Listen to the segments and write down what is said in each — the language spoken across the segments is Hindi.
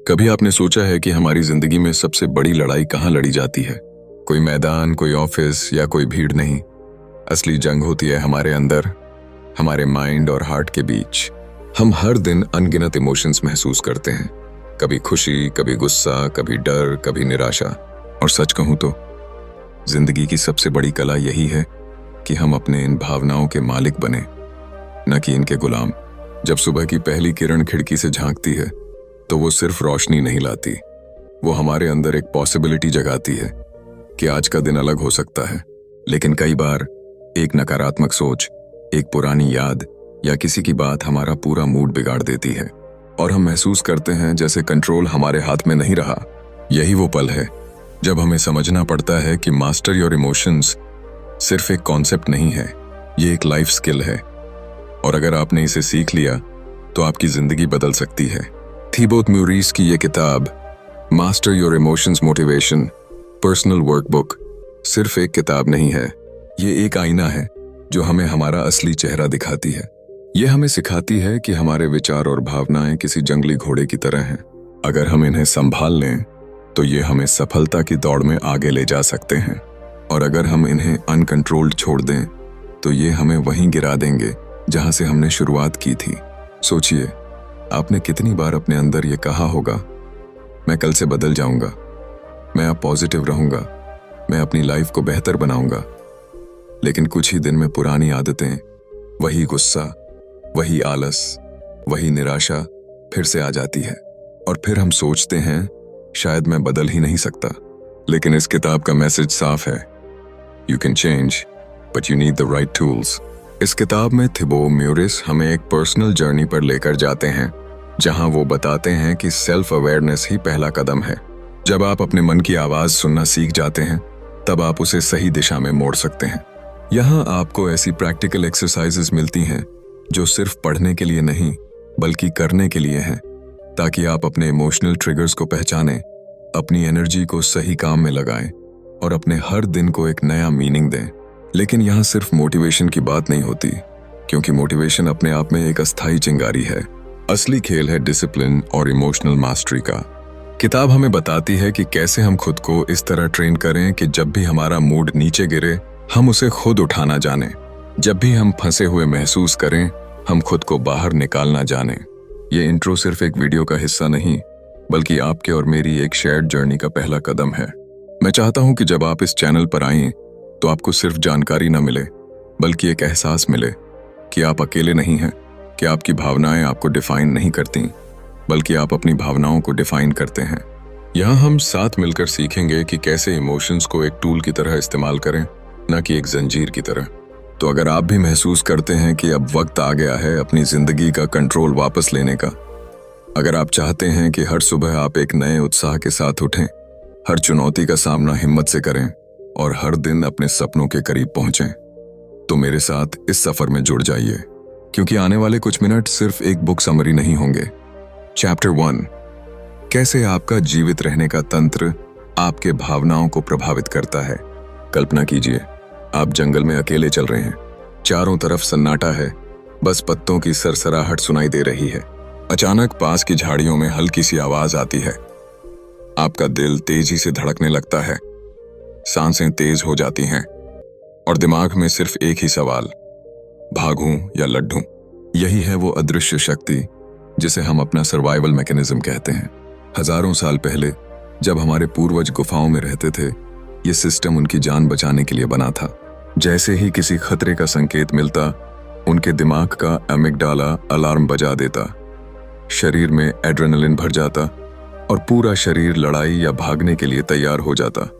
कभी आपने सोचा है कि हमारी जिंदगी में सबसे बड़ी लड़ाई कहाँ लड़ी जाती है? कोई मैदान, कोई ऑफिस या कोई भीड़ नहीं। असली जंग होती है हमारे अंदर, हमारे माइंड और हार्ट के बीच। हम हर दिन अनगिनत इमोशंस महसूस करते हैं, कभी खुशी, कभी गुस्सा, कभी डर, कभी निराशा। और सच कहूं तो जिंदगी की सबसे बड़ी कला यही है कि हम अपने इन भावनाओं के मालिक बने, न कि इनके गुलाम। जब सुबह की पहली किरण खिड़की से झांकती है तो वो सिर्फ रोशनी नहीं लाती, वो हमारे अंदर एक पॉसिबिलिटी जगाती है कि आज का दिन अलग हो सकता है। लेकिन कई बार एक नकारात्मक सोच, एक पुरानी याद या किसी की बात हमारा पूरा मूड बिगाड़ देती है और हम महसूस करते हैं जैसे कंट्रोल हमारे हाथ में नहीं रहा। यही वो पल है जब हमें समझना पड़ता है कि मास्टर योर इमोशंस सिर्फ एक कॉन्सेप्ट नहीं है, ये एक लाइफ स्किल है। और अगर आपने इसे सीख लिया तो आपकी जिंदगी बदल सकती है। थिबोत म्यूरिस की ये किताब master your emotions motivation personal workbook सिर्फ एक किताब नहीं है, ये एक आईना है जो हमें हमारा असली चेहरा दिखाती है। ये हमें सिखाती है कि हमारे विचार और भावनाएं किसी जंगली घोड़े की तरह हैं। अगर हम इन्हें संभाल लें तो ये हमें सफलता की दौड़ में आगे ले जा सकते हैं, और अगर हम इन्हें अनकंट्रोल्ड छोड़ दें तो ये हमें वहीं गिरा देंगे जहां से हमने शुरुआत की थी। सोचिए, आपने कितनी बार अपने अंदर ये कहा होगा, मैं कल से बदल जाऊंगा, मैं अब पॉजिटिव रहूंगा, मैं अपनी लाइफ को बेहतर बनाऊंगा। लेकिन कुछ ही दिन में पुरानी आदतें, वही गुस्सा, वही आलस, वही निराशा फिर से आ जाती है और फिर हम सोचते हैं शायद मैं बदल ही नहीं सकता। लेकिन इस किताब का मैसेज साफ है, you can change but you need the right tools. इस किताब में थिबो म्यूरिस हमें एक पर्सनल जर्नी पर लेकर जाते हैं जहां वो बताते हैं कि सेल्फ अवेयरनेस ही पहला कदम है। जब आप अपने मन की आवाज सुनना सीख जाते हैं तब आप उसे सही दिशा में मोड़ सकते हैं। यहाँ आपको ऐसी प्रैक्टिकल एक्सरसाइजेस मिलती हैं जो सिर्फ पढ़ने के लिए नहीं बल्कि करने के लिए हैं, ताकि आप अपने इमोशनल ट्रिगर्स को पहचानें, अपनी एनर्जी को सही काम में लगाएं और अपने हर दिन को एक नया मीनिंग दें। लेकिन यहाँ सिर्फ मोटिवेशन की बात नहीं होती, क्योंकि मोटिवेशन अपने आप में एक अस्थायी चिंगारी है। असली खेल है डिसिप्लिन और इमोशनल मास्टरी का। किताब हमें बताती है कि कैसे हम खुद को इस तरह ट्रेन करें कि जब भी हमारा मूड नीचे गिरे हम उसे खुद उठाना जाने, जब भी हम फंसे हुए महसूस करें हम खुद को बाहर निकालना जाने। ये इंट्रो सिर्फ एक वीडियो का हिस्सा नहीं बल्कि आपके और मेरी एक शेयर्ड जर्नी का पहला कदम है। मैं चाहता हूं कि जब आप इस चैनल पर आएं तो आपको सिर्फ जानकारी न मिले बल्कि एक एहसास मिले कि आप अकेले नहीं हैं, कि आपकी भावनाएं आपको डिफाइन नहीं करती बल्कि आप अपनी भावनाओं को डिफाइन करते हैं। यहाँ हम साथ मिलकर सीखेंगे कि कैसे इमोशंस को एक टूल की तरह इस्तेमाल करें, न कि एक जंजीर की तरह। तो अगर आप भी महसूस करते हैं कि अब वक्त आ गया है अपनी जिंदगी का कंट्रोल वापस लेने का, अगर आप चाहते हैं कि हर सुबह आप एक नए उत्साह के साथ उठें, हर चुनौती का सामना हिम्मत से करें और हर दिन अपने सपनों के करीब पहुंचें, तो मेरे साथ इस सफर में जुड़ जाइए, क्योंकि आने वाले कुछ मिनट सिर्फ एक बुक समरी नहीं होंगे। चैप्टर 1, कैसे आपका जीवित रहने का तंत्र आपके भावनाओं को प्रभावित करता है। कल्पना कीजिए, आप जंगल में अकेले चल रहे हैं, चारों तरफ सन्नाटा है, बस पत्तों की सरसराहट सुनाई दे रही है। अचानक पास की झाड़ियों में हल्की सी आवाज आती है, आपका दिल तेजी से धड़कने लगता है, सांसें तेज हो जाती हैं और दिमाग में सिर्फ एक ही सवाल, भागूं या लड्ढूं। यही है वो अदृश्य शक्ति जिसे हम अपना सर्वाइवल मैकेनिज्म कहते हैं। हजारों साल पहले जब हमारे पूर्वज गुफाओं में रहते थे, ये सिस्टम उनकी जान बचाने के लिए बना था। जैसे ही किसी खतरे का संकेत मिलता, उनके दिमाग का एमिगडाला अलार्म बजा देता, शरीर में एड्रेनलिन भर जाता और पूरा शरीर लड़ाई या भागने के लिए तैयार हो जाता।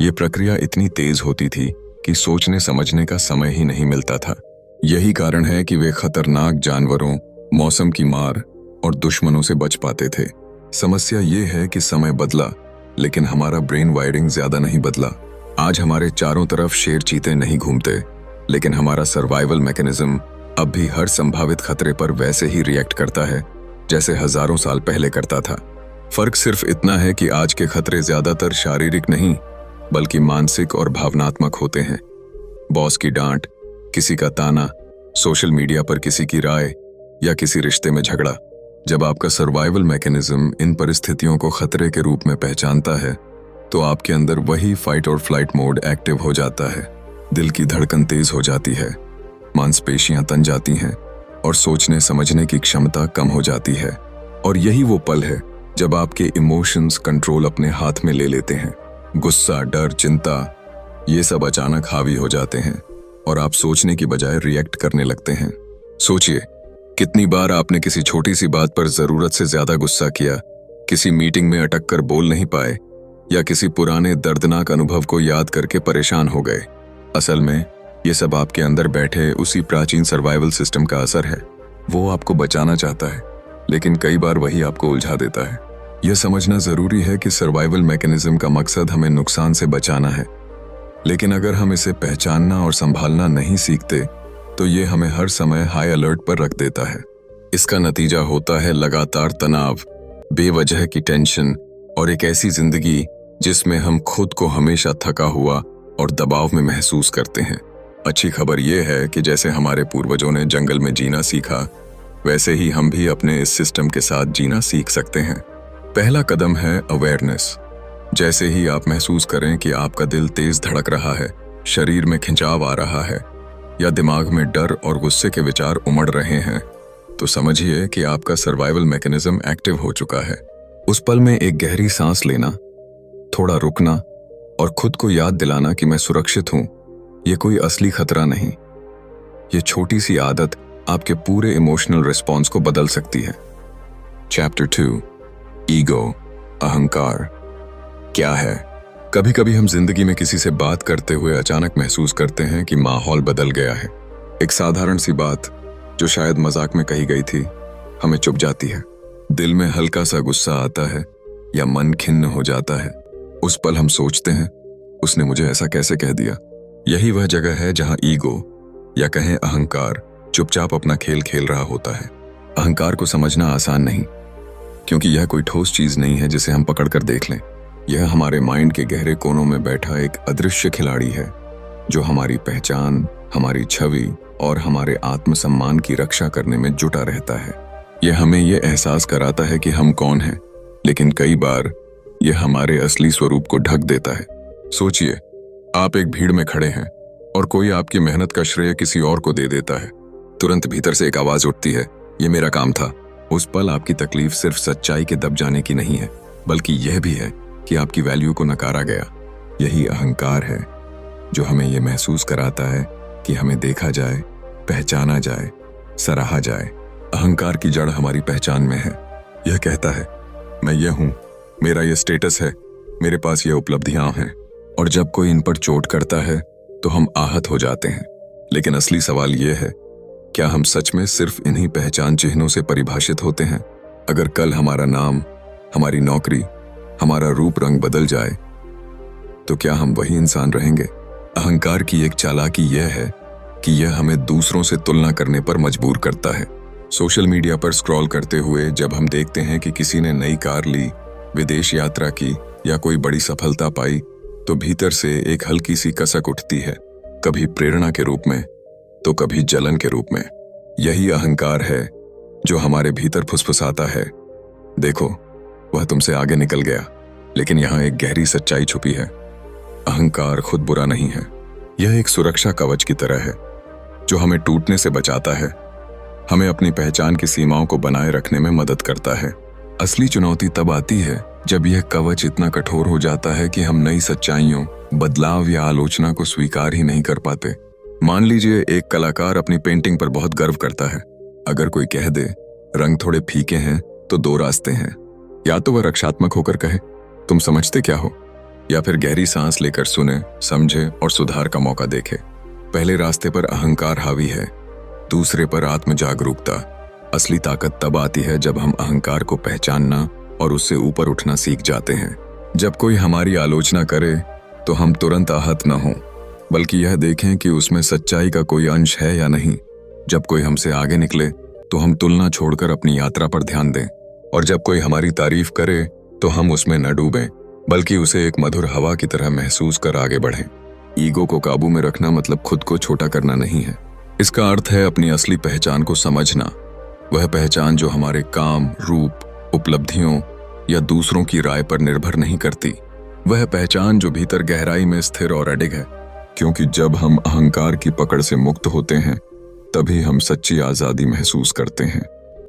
ये प्रक्रिया इतनी तेज होती थी कि सोचने समझने का समय ही नहीं मिलता था। यही कारण है कि वे खतरनाक जानवरों, मौसम की मार और दुश्मनों से बच पाते थे। समस्या ये है कि समय बदला लेकिन हमारा ब्रेन वायरिंग ज्यादा नहीं बदला। आज हमारे चारों तरफ शेर चीते नहीं घूमते, लेकिन हमारा सर्वाइवल मैकेनिज्म अब भी हर संभावित खतरे पर वैसे ही रिएक्ट करता है जैसे हजारों साल पहले करता था। फर्क सिर्फ इतना है कि आज के खतरे ज्यादातर शारीरिक नहीं बल्कि मानसिक और भावनात्मक होते हैं। बॉस की डांट, किसी का ताना, सोशल मीडिया पर किसी की राय या किसी रिश्ते में झगड़ा, जब आपका सर्वाइवल मैकेनिज्म इन परिस्थितियों को खतरे के रूप में पहचानता है तो आपके अंदर वही फाइट और फ्लाइट मोड एक्टिव हो जाता है। दिल की धड़कन तेज हो जाती है, मांसपेशियां तन जाती हैं और सोचने समझने की क्षमता कम हो जाती है। और यही वो पल है जब आपके इमोशंस कंट्रोल अपने हाथ में ले लेते हैं। गुस्सा, डर, चिंता, ये सब अचानक हावी हो जाते हैं और आप सोचने की बजाय रिएक्ट करने लगते हैं। सोचिए, कितनी बार आपने किसी छोटी सी बात पर जरूरत से ज्यादा गुस्सा किया, किसी मीटिंग में अटक कर बोल नहीं पाए या किसी पुराने दर्दनाक अनुभव को याद करके परेशान हो गए। असल में ये सब आपके अंदर बैठे उसी प्राचीन सर्वाइवल सिस्टम का असर है। वो आपको बचाना चाहता है, लेकिन कई बार वही आपको उलझा देता है। यह समझना जरूरी है कि सर्वाइवल मैकेनिज्म का मकसद हमें नुकसान से बचाना है, लेकिन अगर हम इसे पहचानना और संभालना नहीं सीखते तो ये हमें हर समय हाई अलर्ट पर रख देता है। इसका नतीजा होता है लगातार तनाव, बेवजह की टेंशन और एक ऐसी जिंदगी जिसमें हम खुद को हमेशा थका हुआ और दबाव में महसूस करते हैं। अच्छी खबर यह है कि जैसे हमारे पूर्वजों ने जंगल में जीना सीखा, वैसे ही हम भी अपने इस सिस्टम के साथ जीना सीख सकते हैं। पहला कदम है अवेयरनेस। जैसे ही आप महसूस करें कि आपका दिल तेज धड़क रहा है, शरीर में खिंचाव आ रहा है या दिमाग में डर और गुस्से के विचार उमड़ रहे हैं, तो समझिए कि आपका सर्वाइवल मैकेनिज्म एक्टिव हो चुका है। उस पल में एक गहरी सांस लेना, थोड़ा रुकना और खुद को याद दिलाना कि मैं सुरक्षित हूं, यह कोई असली खतरा नहीं। ये छोटी सी आदत आपके पूरे इमोशनल रिस्पॉन्स को बदल सकती है। चैप्टर 2, ईगो, अहंकार क्या है? कभी कभी हम जिंदगी में किसी से बात करते हुए अचानक महसूस करते हैं कि माहौल बदल गया है। एक साधारण सी बात जो शायद मजाक में कही गई थी, हमें चुभ जाती है। दिल में हल्का सा गुस्सा आता है या मन खिन्न हो जाता है। उस पल हम सोचते हैं, उसने मुझे ऐसा कैसे कह दिया। यही वह जगह है जहां ईगो या कहें अहंकार चुपचाप अपना खेल खेल रहा होता है। अहंकार को समझना आसान नहीं, क्योंकि यह कोई ठोस चीज नहीं है जिसे हम पकड़ कर देख लें। यह हमारे माइंड के गहरे कोनों में बैठा एक अदृश्य खिलाड़ी है जो हमारी पहचान, हमारी छवि और हमारे आत्मसम्मान की रक्षा करने में जुटा रहता है। यह हमें यह एहसास कराता है कि हम कौन हैं, लेकिन कई बार यह हमारे असली स्वरूप को ढक देता है। सोचिए, आप एक भीड़ में खड़े हैं और कोई आपकी मेहनत का श्रेय किसी और को दे देता है। तुरंत भीतर से एक आवाज उठती है, ये मेरा काम था। उस पल आपकी तकलीफ सिर्फ सच्चाई के दब जाने की नहीं है, बल्कि यह भी है कि आपकी वैल्यू को नकारा गया। यही अहंकार है जो हमें यह महसूस कराता है कि हमें देखा जाए, पहचाना जाए, सराहा जाए। अहंकार की जड़ हमारी पहचान में है। यह कहता है, मैं यह हूं, मेरा यह स्टेटस है, मेरे पास यह उपलब्धियां हैं। और जब कोई इन पर चोट करता है तो हम आहत हो जाते हैं। लेकिन असली सवाल यह है, क्या हम सच में सिर्फ इन्हीं पहचान चिन्हों से परिभाषित होते हैं? अगर कल हमारा नाम, हमारी नौकरी, हमारा रूप रंग बदल जाए तो क्या हम वही इंसान रहेंगे? अहंकार की एक चालाकी यह है कि यह हमें दूसरों से तुलना करने पर मजबूर करता है। सोशल मीडिया पर स्क्रॉल करते हुए जब हम देखते हैं कि किसी ने नई कार ली, विदेश यात्रा की या कोई बड़ी सफलता पाई, तो भीतर से एक हल्की सी कसक उठती है, कभी प्रेरणा के रूप में तो कभी जलन के रूप में। यही अहंकार है जो हमारे भीतर फुसफुसाता है, देखो वह तुमसे आगे निकल गया। लेकिन यहां एक गहरी सच्चाई छुपी है। अहंकार खुद बुरा नहीं है, यह एक सुरक्षा कवच की तरह है जो हमें टूटने से बचाता है, हमें अपनी पहचान की सीमाओं को बनाए रखने में मदद करता है। असली चुनौती तब आती है जब यह कवच इतना कठोर हो जाता है कि हम नई सच्चाइयों, बदलाव या आलोचना को स्वीकार ही नहीं कर पाते। मान लीजिए एक कलाकार अपनी पेंटिंग पर बहुत गर्व करता है। अगर कोई कह दे रंग थोड़े फीके हैं तो दो रास्ते हैं, या तो वह रक्षात्मक होकर कहे तुम समझते क्या हो, या फिर गहरी सांस लेकर सुने, समझे और सुधार का मौका देखे। पहले रास्ते पर अहंकार हावी है, दूसरे पर आत्म जागरूकता। असली ताकत तब आती है जब हम अहंकार को पहचानना और उससे ऊपर उठना सीख जाते हैं। जब कोई हमारी आलोचना करे तो हम तुरंत आहत न हों, बल्कि यह देखें कि उसमें सच्चाई का कोई अंश है या नहीं। जब कोई हमसे आगे निकले तो हम तुलना छोड़कर अपनी यात्रा पर ध्यान दें, और जब कोई हमारी तारीफ करे तो हम उसमें न डूबें, बल्कि उसे एक मधुर हवा की तरह महसूस कर आगे बढ़ें। ईगो को काबू में रखना मतलब खुद को छोटा करना नहीं है। इसका अर्थ है अपनी असली पहचान को समझना, वह पहचान जो हमारे काम, रूप, उपलब्धियों या दूसरों की राय पर निर्भर नहीं करती। वह पहचान जो भीतर गहराई में स्थिर और अडिग है। क्योंकि जब हम अहंकार की पकड़ से मुक्त होते हैं, तभी हम सच्ची आज़ादी महसूस करते हैं।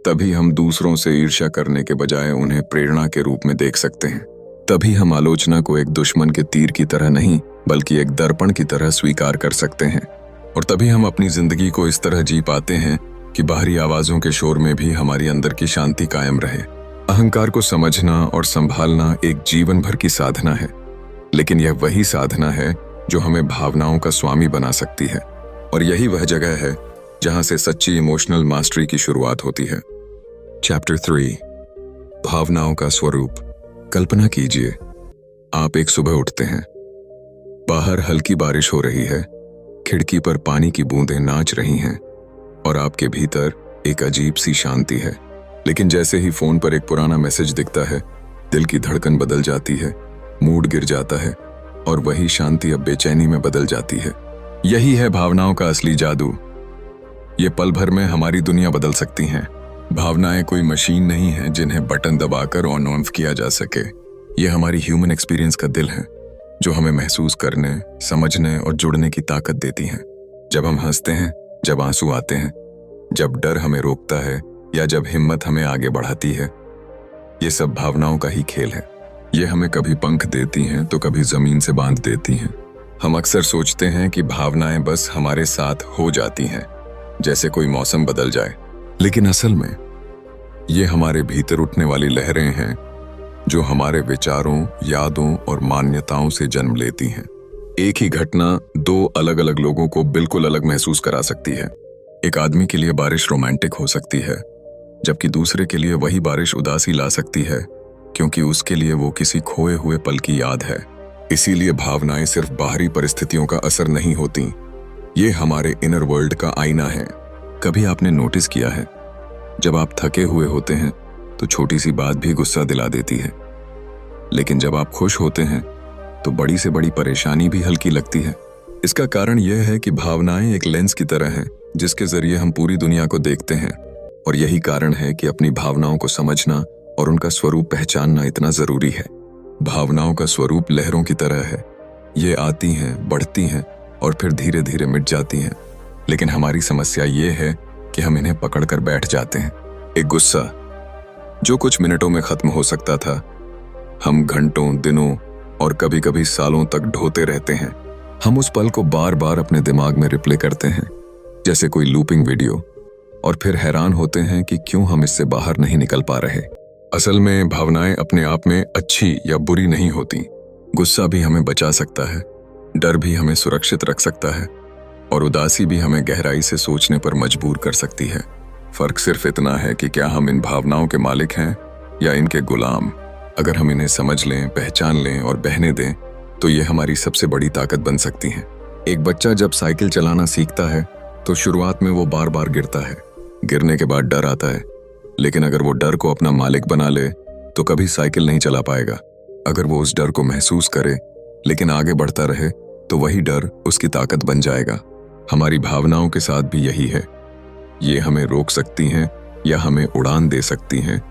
तभी हम दूसरों से ईर्ष्या करने के बजाय उन्हें प्रेरणा के रूप में देख सकते हैं। तभी हम आलोचना को एक दुश्मन के तीर की तरह नहीं, बल्कि एक दर्पण की तरह स्वीकार कर सकते हैं। और तभी हम अपनी जिंदगी को इस तरह जी पाते हैं कि बाहरी आवाजों के शोर में भी हमारी अंदर की शांति कायम रहे। अहंकार को समझना और संभालना एक जीवन भर की साधना है, लेकिन यह वही साधना है जो हमें भावनाओं का स्वामी बना सकती है। और यही वह जगह है जहां से सच्ची इमोशनल मास्टरी की शुरुआत होती है। चैप्टर 3, भावनाओं का स्वरूप। कल्पना कीजिए, आप एक सुबह उठते हैं, बाहर हल्की बारिश हो रही है, खिड़की पर पानी की बूंदें नाच रही हैं और आपके भीतर एक अजीब सी शांति है। लेकिन जैसे ही फोन पर एक पुराना मैसेज दिखता है, दिल की धड़कन बदल जाती है, मूड गिर जाता है और वही शांति अब बेचैनी में बदल जाती है। यही है भावनाओं का असली जादू। ये पल भर में हमारी दुनिया बदल सकती हैं। भावनाएं कोई मशीन नहीं है जिन्हें बटन दबाकर ऑन ऑफ किया जा सके। ये हमारी ह्यूमन एक्सपीरियंस का दिल है, जो हमें महसूस करने, समझने और जुड़ने की ताकत देती हैं। जब हम हंसते हैं, जब आंसू आते हैं, जब डर हमें रोकता है या जब हिम्मत हमें आगे बढ़ाती है, ये सब भावनाओं का ही खेल है। ये हमें कभी पंख देती हैं तो कभी जमीन से बांध देती हैं। हम अक्सर सोचते हैं कि भावनाएं बस हमारे साथ हो जाती हैं, जैसे कोई मौसम बदल जाए, लेकिन असल में ये हमारे भीतर उठने वाली लहरें हैं जो हमारे विचारों, यादों और मान्यताओं से जन्म लेती हैं। एक ही घटना दो अलग अलग लोगों को बिल्कुल अलग महसूस करा सकती है। एक आदमी के लिए बारिश रोमांटिक हो सकती है, जबकि दूसरे के लिए वही बारिश उदासी ला सकती है, क्योंकि उसके लिए वो किसी खोए हुए पल की याद है। इसीलिए भावनाएं सिर्फ बाहरी परिस्थितियों का असर नहीं होती, ये हमारे इनर वर्ल्ड का आईना है। कभी आपने नोटिस किया है, जब आप थके हुए होते हैं तो छोटी सी बात भी गुस्सा दिला देती है, लेकिन जब आप खुश होते हैं तो बड़ी से बड़ी परेशानी भी हल्की लगती है। इसका कारण यह है कि भावनाएं एक लेंस की तरह हैं, जिसके जरिए हम पूरी दुनिया को देखते हैं। और यही कारण है कि अपनी भावनाओं को समझना और उनका स्वरूप पहचानना इतना जरूरी है। भावनाओं का स्वरूप लहरों की तरह है। ये आती हैं, बढ़ती हैं और फिर धीरे धीरे मिट जाती हैं। लेकिन हमारी समस्या ये है कि हम इन्हें पकड़कर बैठ जाते हैं। एक गुस्सा जो कुछ मिनटों में खत्म हो सकता था, हम घंटों, दिनों और कभी-कभी सालों तक ढोते रहते हैं। हम उस पल को बार बार अपने दिमाग में रिप्ले करते हैं, जैसे कोई लूपिंग वीडियो, और फिर हैरान होते हैं कि क्यों हम इससे बाहर नहीं निकल पा रहे। असल में भावनाएं अपने आप में अच्छी या बुरी नहीं होती। गुस्सा भी हमें बचा सकता है, डर भी हमें सुरक्षित रख सकता है और उदासी भी हमें गहराई से सोचने पर मजबूर कर सकती है। फर्क सिर्फ इतना है कि क्या हम इन भावनाओं के मालिक हैं या इनके गुलाम। अगर हम इन्हें समझ लें, पहचान लें और बहने दें, तो ये हमारी सबसे बड़ी ताकत बन सकती हैं। एक बच्चा जब साइकिल चलाना सीखता है तो शुरुआत में वो बार बार गिरता है। गिरने के बाद डर आता है, लेकिन अगर वो डर को अपना मालिक बना ले तो कभी साइकिल नहीं चला पाएगा। अगर वो उस डर को महसूस करे लेकिन आगे बढ़ता रहे, तो वही डर उसकी ताकत बन जाएगा। हमारी भावनाओं के साथ भी यही है। ये हमें रोक सकती हैं या हमें उड़ान दे सकती हैं।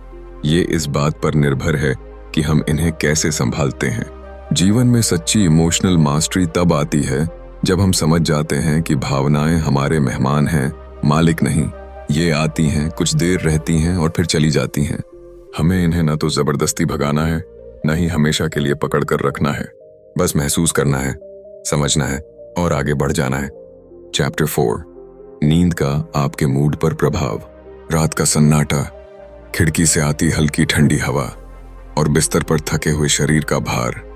ये इस बात पर निर्भर है कि हम इन्हें कैसे संभालते हैं। जीवन में सच्ची इमोशनल मास्टरी तब आती है जब हम समझ जाते हैं कि भावनाएं हमारे मेहमान हैं, मालिक नहीं। ये आती हैं, कुछ देर रहती हैं और फिर चली जाती हैं। हमें इन्हें न तो जबरदस्ती भगाना है, न ही हमेशा के लिए पकड़ कर रखना है। बस महसूस करना है, समझना है और आगे बढ़ जाना है। चैप्टर 4, नींद का आपके मूड पर प्रभाव। रात का सन्नाटा, खिड़की से आती हल्की ठंडी हवा और बिस्तर पर थके हुए शरीर का भार,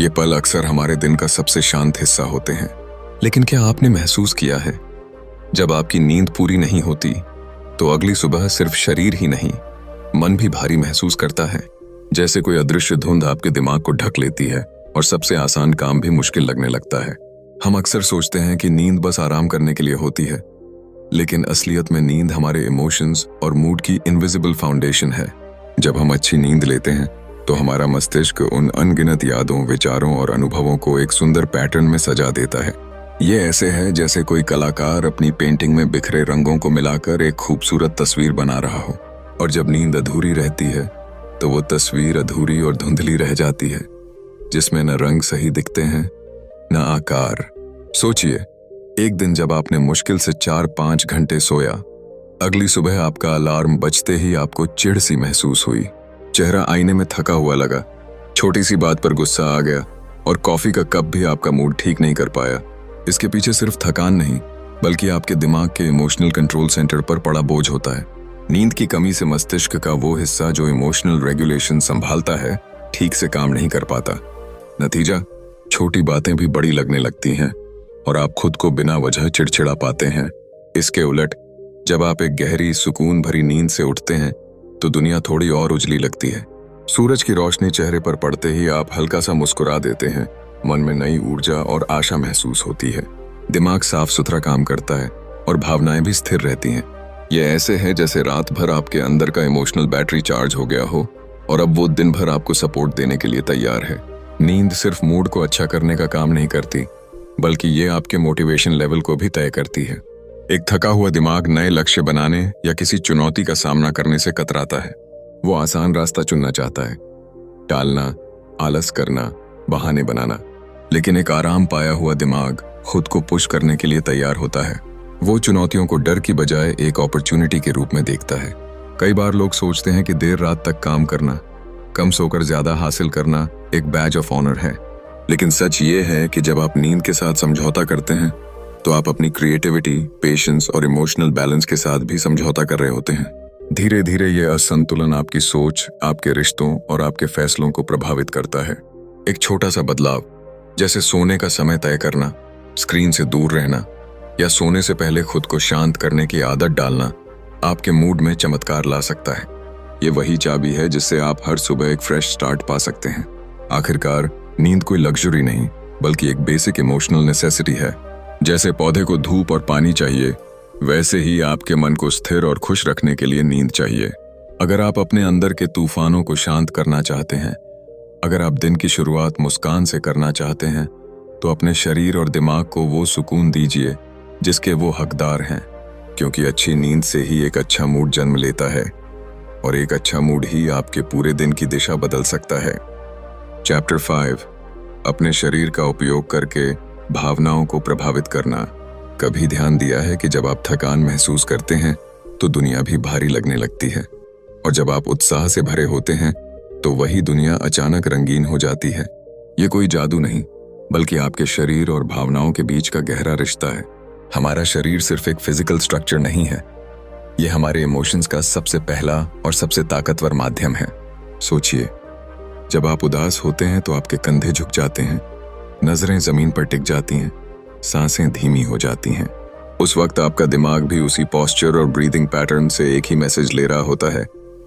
ये पल अक्सर हमारे दिन का सबसे शांत हिस्सा होते हैं। लेकिन क्या आपने महसूस किया है, जब आपकी नींद पूरी नहीं होती तो अगली सुबह सिर्फ शरीर ही नहीं, मन भी भारी महसूस करता है, जैसे कोई अदृश्य धुंध आपके दिमाग को ढक लेती है और सबसे आसान काम भी मुश्किल लगने लगता है। हम अक्सर सोचते हैं कि नींद बस आराम करने के लिए होती है, लेकिन असलियत में नींद हमारे इमोशंस और मूड की इनविजिबल फाउंडेशन है। जब हम अच्छी नींद लेते हैं तो हमारा मस्तिष्क उन अनगिनत यादों, विचारों और अनुभवों को एक सुंदर पैटर्न में सजा देता है। ये ऐसे है जैसे कोई कलाकार अपनी पेंटिंग में बिखरे रंगों को मिलाकर एक खूबसूरत तस्वीर बना रहा हो, और जब नींद अधूरी रहती है तो वो तस्वीर अधूरी और धुंधली रह जाती है, जिसमें न रंग सही दिखते हैं न आकार। सोचिए, एक दिन जब आपने मुश्किल से 4-5 घंटे सोया, अगली सुबह आपका अलार्म बजते ही आपको चिढ़ सी महसूस हुई, चेहरा आईने में थका हुआ लगा, छोटी सी बात पर गुस्सा आ गया, और कॉफी का कप भी आपका मूड ठीक नहीं कर पाया। इसके पीछे सिर्फ थकान नहीं, बल्कि आपके दिमाग के इमोशनल कंट्रोल सेंटर पर पड़ा बोझ होता है। नींद की कमी से मस्तिष्क का वो हिस्सा जो इमोशनल रेगुलेशन संभालता है, ठीक से काम नहीं कर पाता। नतीजा, छोटी बातें भी बड़ी लगने लगती हैं और आप खुद को बिना वजह चिड़चिड़ा पाते हैं। इसके उलट, जब आप एक गहरी सुकून भरी नींद से उठते हैं तो दुनिया थोड़ी और उजली लगती है। सूरज की रोशनी चेहरे पर पड़ते ही आप हल्का सा मुस्कुरा देते हैं, मन में नई ऊर्जा और आशा महसूस होती है। दिमाग साफ सुथरा काम करता है और भावनाएं भी स्थिर रहती हैं। ये ऐसे है जैसे रात भर आपके अंदर का इमोशनल बैटरी चार्ज हो गया हो और अब वो दिन भर आपको सपोर्ट देने के लिए तैयार है। नींद सिर्फ मूड को अच्छा करने का काम नहीं करती, बल्कि ये आपके मोटिवेशन लेवल को भी तय करती है। एक थका हुआ दिमाग नए लक्ष्य बनाने या किसी चुनौती का सामना करने से कतराता है। वो आसान रास्ता चुनना चाहता है, टालना, आलस करना, बहाने बनाना। लेकिन एक आराम पाया हुआ दिमाग खुद को पुश करने के लिए तैयार होता है। वो चुनौतियों को डर की बजाय एक अपॉर्चुनिटी के रूप में देखता है। कई बार लोग सोचते हैं कि देर रात तक काम करना, कम सोकर ज्यादा हासिल करना एक बैज ऑफ ऑनर है, लेकिन सच ये है कि जब आप नींद के साथ समझौता करते हैं तो आप अपनी क्रिएटिविटी, पेशेंस और इमोशनल बैलेंस के साथ भी समझौता कर रहे होते हैं। धीरे धीरे ये असंतुलन आपकी सोच, आपके रिश्तों और आपके फैसलों को प्रभावित करता है। एक छोटा सा बदलाव, जैसे सोने का समय तय करना, स्क्रीन से दूर रहना या सोने से पहले खुद को शांत करने की आदत डालना, आपके मूड में चमत्कार ला सकता है। ये वही चाबी है जिससे आप हर सुबह एक फ्रेश स्टार्ट पा सकते हैं। आखिरकार, नींद कोई लग्जरी नहीं, बल्कि एक बेसिक इमोशनल नेसेसिटी है। जैसे पौधे को धूप और पानी चाहिए, वैसे ही आपके मन को स्थिर और खुश रखने के लिए नींद चाहिए। अगर आप अपने अंदर के तूफानों को शांत करना चाहते हैं, अगर आप दिन की शुरुआत मुस्कान से करना चाहते हैं, तो अपने शरीर और दिमाग को वो सुकून दीजिए जिसके वो हकदार हैं, क्योंकि अच्छी नींद से ही एक अच्छा मूड जन्म लेता है और एक अच्छा मूड ही आपके पूरे दिन की दिशा बदल सकता है। चैप्टर 5, अपने शरीर का उपयोग करके भावनाओं को प्रभावित करना। कभी ध्यान दिया है कि जब आप थकान महसूस करते हैं तो दुनिया भी भारी लगने लगती है, और जब आप उत्साह से भरे होते हैं तो वही दुनिया अचानक रंगीन हो जाती है। ये कोई जादू नहीं, बल्कि आपके शरीर और भावनाओं के बीच का गहरा रिश्ता है। हमारा शरीर सिर्फ एक फिजिकल स्ट्रक्चर नहीं है, ये हमारे इमोशंस का सबसे पहला और सबसे ताकतवर माध्यम है। सोचिए, जब आप उदास होते हैं तो आपके कंधे झुक जाते हैं, नजरें जमीन पर टिक जाती हैं, सांसें धीमी हो जाती हैं। उस वक्त आपका दिमाग भी उसी पोस्चर और ब्रीदिंग पैटर्न से एक ही मैसेज ले रहा होता है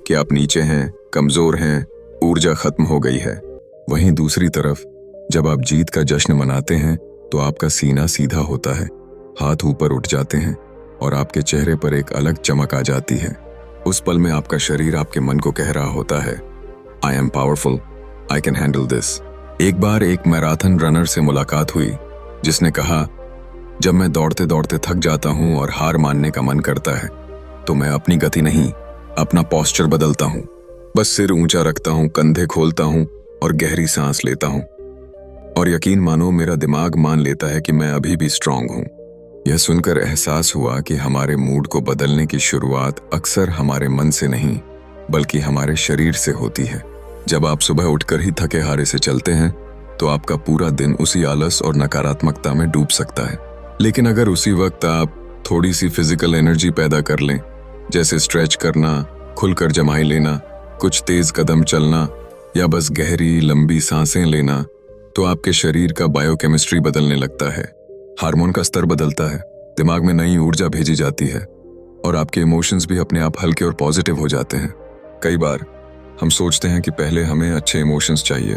कि आप नीचे हैं, कमजोर हैं, ऊर्जा खत्म हो गई है। वहीं दूसरी तरफ, जब आप जीत का जश्न मनाते हैं तो आपका सीना सीधा होता है, हाथ ऊपर उठ जाते हैं और आपके चेहरे पर एक अलग चमक आ जाती है। उस पल में आपका शरीर आपके मन को कह रहा होता है, I am powerful, I can handle this. एक बार एक मैराथन रनर से मुलाकात हुई जिसने कहा, जब मैं दौड़ते दौड़ते थक जाता हूं और हार मानने का मन करता है तो मैं अपनी गति नहीं, अपना पोस्चर बदलता हूं। बस सिर ऊंचा रखता हूं, कंधे खोलता हूं और गहरी सांस लेता हूं, और यकीन मानो मेरा दिमाग मान लेता है कि मैं अभी भी स्ट्रांग हूं। यह सुनकर एहसास हुआ कि हमारे मूड को बदलने की शुरुआत अक्सर हमारे मन से नहीं, बल्कि हमारे शरीर से होती है। जब आप सुबह उठकर ही थके हारे से चलते हैं तो आपका पूरा दिन उसी आलस और नकारात्मकता में डूब सकता है। लेकिन अगर उसी वक्त आप थोड़ी सी फिजिकल एनर्जी पैदा कर लें, जैसे स्ट्रेच करना, खुलकर जमाई लेना, कुछ तेज कदम चलना या बस गहरी लंबी सांसें लेना, तो आपके शरीर का बायोकेमिस्ट्री बदलने लगता है। हार्मोन का स्तर बदलता है, दिमाग में नई ऊर्जा भेजी जाती है और आपके इमोशंस भी अपने आप हल्के और पॉजिटिव हो जाते हैं। कई बार हम सोचते हैं कि पहले हमें अच्छे इमोशंस चाहिए,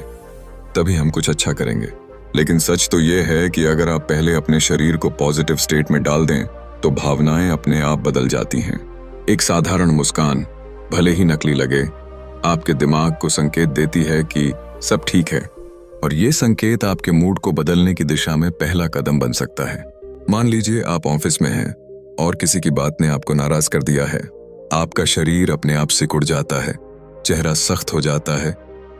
तभी हम कुछ अच्छा करेंगे। लेकिन सच तो ये है कि अगर आप पहले अपने शरीर को पॉजिटिव स्टेट में डाल दें तो भावनाएं अपने आप बदल जाती हैं। एक साधारण मुस्कान, भले ही नकली लगे, आपके दिमाग को संकेत देती है कि सब ठीक है, और ये संकेत आपके मूड को बदलने की दिशा में पहला कदम बन सकता है। मान लीजिए आप ऑफिस में हैं और किसी की बात ने आपको नाराज कर दिया है। आपका शरीर अपने आप सिकुड़ जाता है, चेहरा सख्त हो जाता है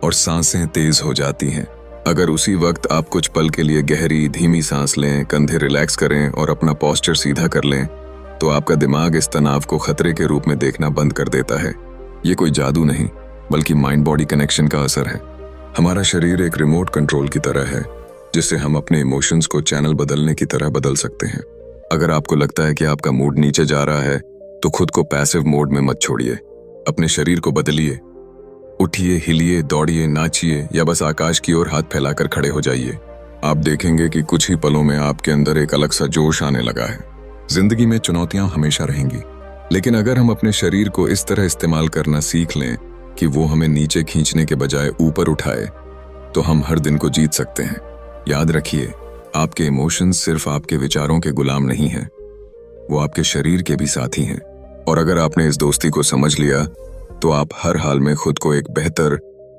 और सांसें तेज हो जाती हैं। अगर उसी वक्त आप कुछ पल के लिए गहरी धीमी सांस लें, कंधे रिलैक्स करें और अपना पोस्चर सीधा कर लें, तो आपका दिमाग इस तनाव को खतरे के रूप में देखना बंद कर देता है। ये कोई जादू नहीं, बल्कि माइंड बॉडी कनेक्शन का असर है। हमारा शरीर एक रिमोट कंट्रोल की तरह है, जिससे हम अपने इमोशंस को चैनल बदलने की तरह बदल सकते हैं। अगर आपको लगता है कि आपका मूड नीचे जा रहा है, तो खुद को पैसिव मोड में मत छोड़िए। अपने शरीर को बदलिए। उठिए, हिलिए, दौड़िए, नाचिए या बस आकाश की ओर हाथ फैलाकर खड़े हो जाइए। आप देखेंगे कि कुछ ही पलों में आपके अंदर एक अलग सा जोश आने लगा है। जिंदगी में चुनौतियां हमेशा रहेंगी, लेकिन अगर हम अपने शरीर को इस तरह इस्तेमाल करना सीख लें कि वो हमें नीचे खींचने के बजाय ऊपर उठाए, तो हम हर दिन को जीत सकते हैं। याद रखिए, आपके इमोशंस सिर्फ आपके विचारों के गुलाम नहीं हैं, वो आपके शरीर के भी साथी हैं। और अगर आपने इस दोस्ती को समझ लिया, तो आप हर हाल में खुद को एक बेहतर,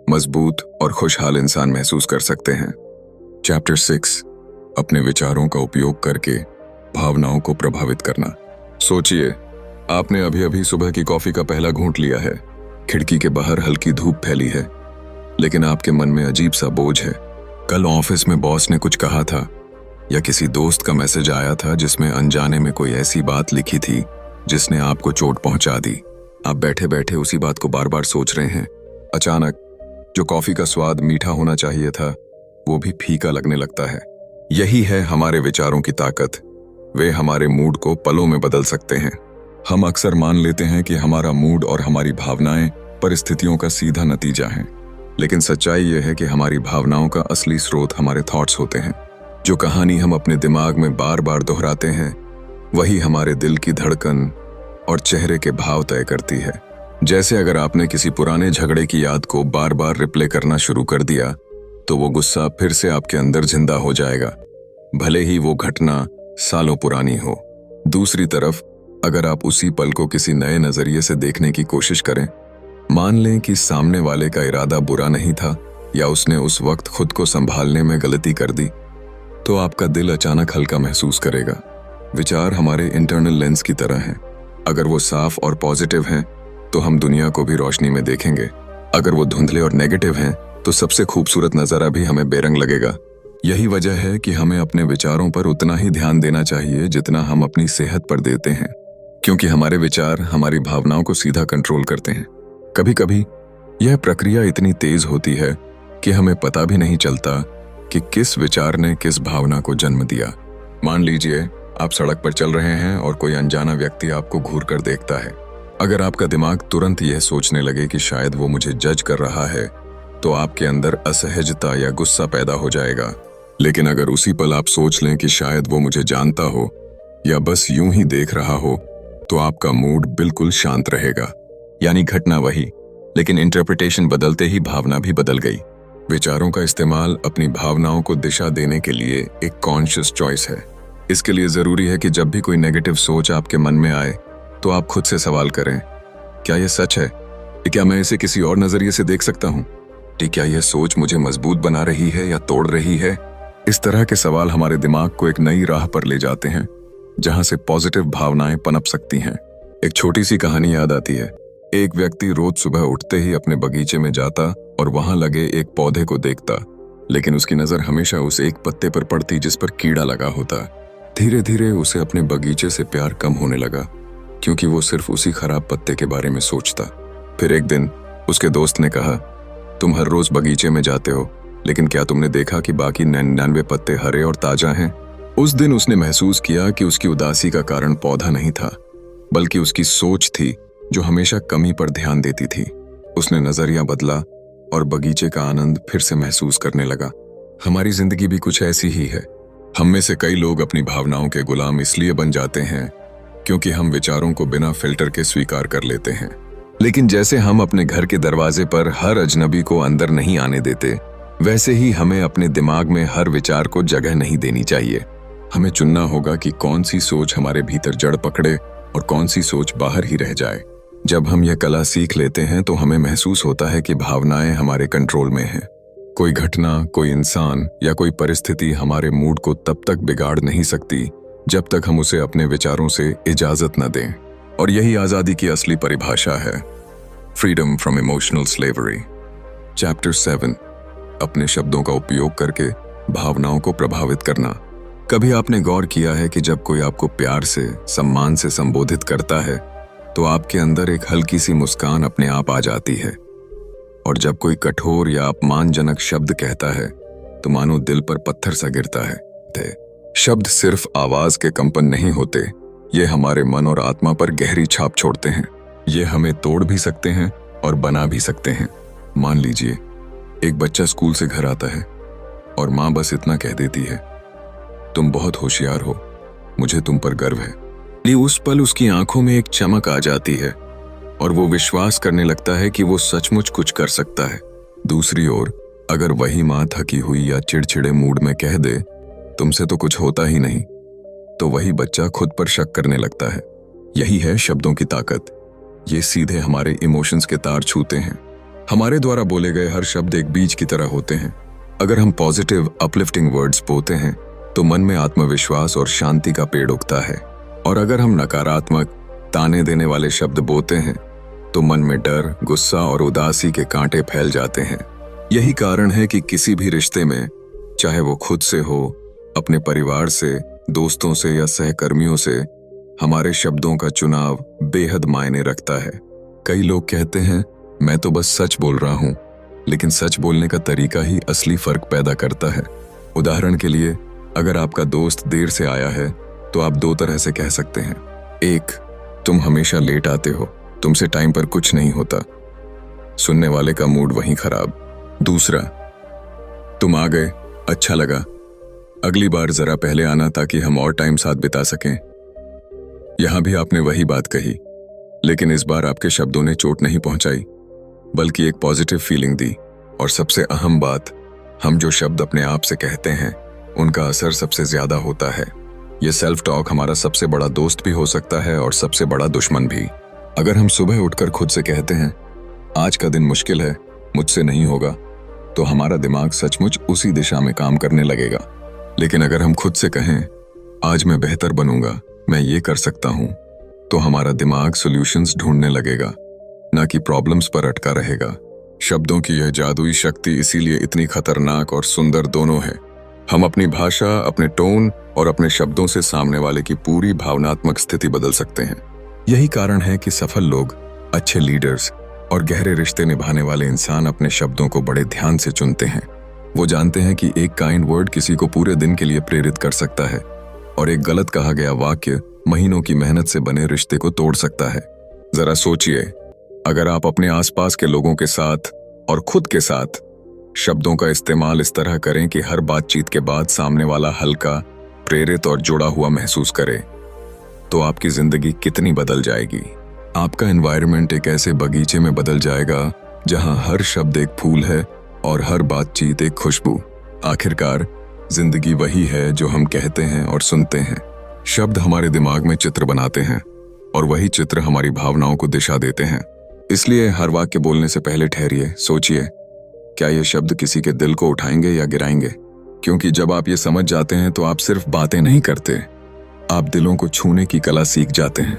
मजबूत और खुशहाल इंसान महसूस कर सकते हैं। चैप्टर 6, अपने विचारों का उपयोग करके भावनाओं को प्रभावित करना। सोचिए, आपने अभी अभी सुबह की कॉफी का पहला घूंट लिया है। खिड़की के बाहर हल्की धूप फैली है, लेकिन आपके मन में अजीब सा बोझ है। कल ऑफिस में बॉस ने कुछ कहा था, या किसी दोस्त का मैसेज आया था जिसमें अनजाने में कोई ऐसी बात लिखी थी जिसने आपको चोट पहुंचा दी। आप बैठे बैठे उसी बात को बार बार सोच रहे हैं। अचानक जो कॉफी का स्वाद मीठा होना चाहिए था, वो भी फीका लगने लगता है। यही है हमारे विचारों की ताकत। वे हमारे मूड को पलों में बदल सकते हैं। हम अक्सर मान लेते हैं कि हमारा मूड और हमारी भावनाएं परिस्थितियों का सीधा नतीजा हैं, लेकिन सच्चाई यह है कि हमारी भावनाओं का असली स्रोत हमारे थॉट्स होते हैं। जो कहानी हम अपने दिमाग में बार बार दोहराते हैं, वही हमारे दिल की धड़कन और चेहरे के भाव तय करती है। जैसे अगर आपने किसी पुराने झगड़े की याद को बार बार रिप्ले करना शुरू कर दिया, तो वो गुस्सा फिर से आपके अंदर जिंदा हो जाएगा, भले ही वो घटना सालों पुरानी हो। दूसरी तरफ, अगर आप उसी पल को किसी नए नजरिए से देखने की कोशिश करें, मान लें कि सामने वाले का इरादा बुरा नहीं था या उसने उस वक्त खुद को संभालने में गलती कर दी, तो आपका दिल अचानक हल्का महसूस करेगा। विचार हमारे इंटरनल लेंस की तरह हैं। अगर वो साफ और पॉजिटिव हैं, तो हम दुनिया को भी रोशनी में देखेंगे। अगर वो धुंधले और नेगेटिव हैं, तो सबसे खूबसूरत नजारा भी हमें बेरंग लगेगा। यही वजह है कि हमें अपने विचारों पर उतना ही ध्यान देना चाहिए जितना हम अपनी सेहत पर देते हैं, क्योंकि हमारे विचार हमारी भावनाओं को सीधा कंट्रोल करते हैं। कभी कभी यह प्रक्रिया इतनी तेज होती है कि हमें पता भी नहीं चलता कि किस विचार ने किस भावना को जन्म दिया। मान लीजिए आप सड़क पर चल रहे हैं और कोई अनजाना व्यक्ति आपको घूर कर देखता है। अगर आपका दिमाग तुरंत यह सोचने लगे कि शायद वो मुझे जज कर रहा है, तो आपके अंदर असहजता या गुस्सा पैदा हो जाएगा। लेकिन अगर उसी पल आप सोच लें कि शायद वो मुझे जानता हो या बस यूं ही देख रहा हो, तो आपका मूड बिल्कुल शांत रहेगा। यानी घटना वही, लेकिन इंटरप्रिटेशन बदलते ही भावना भी बदल गई। विचारों का इस्तेमाल अपनी भावनाओं को दिशा देने के लिए एक कॉन्शियस चॉइस है। इसके लिए जरूरी है कि जब भी कोई नेगेटिव सोच आपके मन में आए, तो आप खुद से सवाल करें, क्या यह सच है? क्या मैं इसे किसी और नजरिए से देख सकता हूँ? क्या यह सोच मुझे मजबूत बना रही है या तोड़ रही है? इस तरह के सवाल हमारे दिमाग को एक नई राह पर ले जाते हैं, जहां से पॉजिटिव भावनाएं पनप सकती हैं। एक छोटी सी कहानी याद आती है। एक व्यक्ति रोज सुबह उठते ही अपने बगीचे में जाता और वहां लगे एक पौधे को देखता, लेकिन उसकी नजर हमेशा उस एक पत्ते पर पड़ती जिस पर कीड़ा लगा होता। धीरे धीरे उसे अपने बगीचे से प्यार कम होने लगा, क्योंकि वो सिर्फ उसी खराब पत्ते के बारे में सोचता। फिर एक दिन उसके दोस्त ने कहा, तुम हर रोज बगीचे में जाते हो, लेकिन क्या तुमने देखा कि बाकी 99 पत्ते हरे और ताजा हैं? उस दिन उसने महसूस किया कि उसकी उदासी का कारण पौधा नहीं था, बल्कि उसकी सोच थी जो हमेशा कमी पर ध्यान देती थी। उसने नजरिया बदला और बगीचे का आनंद फिर से महसूस करने लगा। हमारी जिंदगी भी कुछ ऐसी ही है। हम में से कई लोग अपनी भावनाओं के गुलाम इसलिए बन जाते हैं क्योंकि हम विचारों को बिना फिल्टर के स्वीकार कर लेते हैं। लेकिन जैसे हम अपने घर के दरवाजे पर हर अजनबी को अंदर नहीं आने देते, वैसे ही हमें अपने दिमाग में हर विचार को जगह नहीं देनी चाहिए। हमें चुनना होगा कि कौन सी सोच हमारे भीतर जड़ पकड़े और कौन सी सोच बाहर ही रह जाए। जब हम यह कला सीख लेते हैं, तो हमें महसूस होता है कि भावनाएं हमारे कंट्रोल में हैं। कोई घटना, कोई इंसान या कोई परिस्थिति हमारे मूड को तब तक बिगाड़ नहीं सकती जब तक हम उसे अपने विचारों से इजाजत न दें। और यही आजादी की असली परिभाषा है, freedom from emotional slavery. Chapter 7, अपने शब्दों का उपयोग करके भावनाओं को प्रभावित करना। कभी आपने गौर किया है कि जब कोई आपको प्यार से, सम्मान से संबोधित करता है तो आपके अंदर एक हल्की सी मुस्कान अपने आप आ जाती है, और जब कोई कठोर या अपमानजनक शब्द कहता है तो मानो दिल पर पत्थर सा गिरता है। शब्द सिर्फ आवाज के कंपन नहीं होते, ये हमारे मन और आत्मा पर गहरी छाप छोड़ते हैं। ये हमें तोड़ भी सकते हैं और बना भी सकते हैं। मान लीजिए एक बच्चा स्कूल से घर आता है और माँ बस इतना कह देती है, तुम बहुत होशियार हो, मुझे तुम पर गर्व है। उस पल उसकी आंखों में एक चमक आ जाती है और वो विश्वास करने लगता है कि वो सचमुच कुछ कर सकता है। दूसरी ओर अगर वही माँ थकी हुई या चिड़चिड़े मूड में कह दे, तुमसे तो कुछ होता ही नहीं, तो वही बच्चा खुद पर शक करने लगता है। यही है शब्दों की ताकत। ये सीधे हमारे इमोशंस के तार छूते हैं। हमारे द्वारा बोले गए हर शब्द एक बीज की तरह होते हैं। अगर हम पॉजिटिव, अपलिफ्टिंग वर्ड्स बोते हैं तो मन में आत्मविश्वास और शांति का पेड़ उगता है, और अगर हम नकारात्मक, ताने देने वाले शब्द बोते हैं तो मन में डर, गुस्सा और उदासी के कांटे फैल जाते हैं। यही कारण है कि किसी भी रिश्ते में, चाहे वो खुद से हो, अपने परिवार से, दोस्तों से या सहकर्मियों से, हमारे शब्दों का चुनाव बेहद मायने रखता है। कई लोग कहते हैं मैं तो बस सच बोल रहा हूं, लेकिन सच बोलने का तरीका ही असली फर्क पैदा करता है। उदाहरण के लिए, अगर आपका दोस्त देर से आया है तो आप दो तरह से कह सकते हैं। एक, तुम हमेशा लेट आते हो, तुमसे टाइम पर कुछ नहीं होता। सुनने वाले का मूड वहीं खराब। दूसरा, तुम आ गए, अच्छा लगा, अगली बार जरा पहले आना ताकि हम और टाइम साथ बिता सकें। यहां भी आपने वही बात कही, लेकिन इस बार आपके शब्दों ने चोट नहीं पहुंचाई, बल्कि एक पॉजिटिव फीलिंग दी। और सबसे अहम बात, हम जो शब्द अपने आप से कहते हैं उनका असर सबसे ज्यादा होता है। ये सेल्फ टॉक हमारा सबसे बड़ा दोस्त भी हो सकता है और सबसे बड़ा दुश्मन भी। अगर हम सुबह उठकर खुद से कहते हैं आज का दिन मुश्किल है, मुझसे नहीं होगा, तो हमारा दिमाग सचमुच उसी दिशा में काम करने लगेगा। लेकिन अगर हम खुद से कहें आज मैं बेहतर बनूंगा, मैं ये कर सकता हूं, तो हमारा दिमाग सॉल्यूशंस ढूंढने लगेगा, ना कि प्रॉब्लम्स पर अटका रहेगा। शब्दों की यह जादुई शक्ति इसीलिए इतनी खतरनाक और सुंदर दोनों है। हम अपनी भाषा, अपने टोन और अपने शब्दों से सामने वाले की पूरी भावनात्मक स्थिति बदल सकते हैं। यही कारण है कि सफल लोग, अच्छे लीडर्स और गहरे रिश्ते निभाने वाले इंसान अपने शब्दों को बड़े ध्यान से चुनते हैं। वो जानते हैं कि एक काइंड वर्ड किसी को पूरे दिन के लिए प्रेरित कर सकता है, और एक गलत कहा गया वाक्य महीनों की मेहनत से बने रिश्ते को तोड़ सकता है। जरा सोचिए, अगर आप अपने आसपास के लोगों के साथ और खुद के साथ शब्दों का इस्तेमाल इस तरह करें कि हर बातचीत के बाद सामने वाला हल्का, प्रेरित और जुड़ा हुआ महसूस करे, तो आपकी जिंदगी कितनी बदल जाएगी। आपका एनवायरनमेंट एक ऐसे बगीचे में बदल जाएगा जहां हर शब्द एक फूल है और हर बातचीत एक खुशबू। आखिरकार जिंदगी वही है जो हम कहते हैं और सुनते हैं। शब्द हमारे दिमाग में चित्र बनाते हैं और वही चित्र हमारी भावनाओं को दिशा देते हैं। इसलिए हर वाक्य बोलने से पहले ठहरिए, सोचिए, क्या ये शब्द किसी के दिल को उठाएंगे या गिराएंगे? क्योंकि जब आप ये समझ जाते हैं तो आप सिर्फ बातें नहीं करते, आप दिलों को छूने की कला सीख जाते हैं।